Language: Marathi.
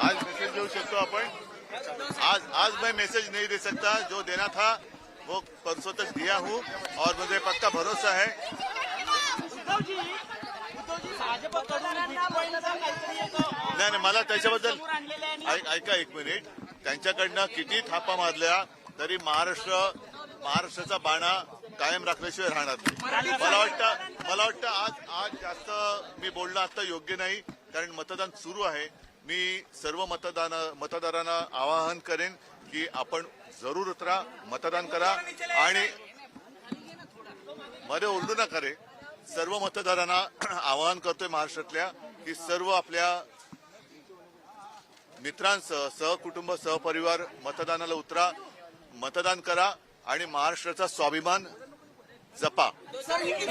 आज मैसेज दे सकते अपन। आज मैं मैसेज नहीं दे सकता। जो देना था वो परसों तक दिया हूँ और मुझे पक्का भरोसा है। नाही मला त्याच्याबद्दल ऐका एक मिनिट। त्यांच्याकडनं किती थापा मारल्या तरी महाराष्ट्राचा बाणा कायम राखल्याशिवाय राहणार नाही। मला वाटतं आज जास्त मी बोलणं आता योग्य नाही, कारण मतदान सुरू आहे। मी सर्व मतदारांना आवाहन करेन की आपण जरूर उतरा, मतदान करा आणि मध्ये ओरडू नका रे। सर्व मतदारांना आवाहन करतोय महाराष्ट्रातल्या की सर्व आपल्या मित्रांसह, सहकुटुंब, सहपरिवार मतदानाला उतरा, मतदान करा आणि महाराष्ट्राचा स्वाभिमान जपा।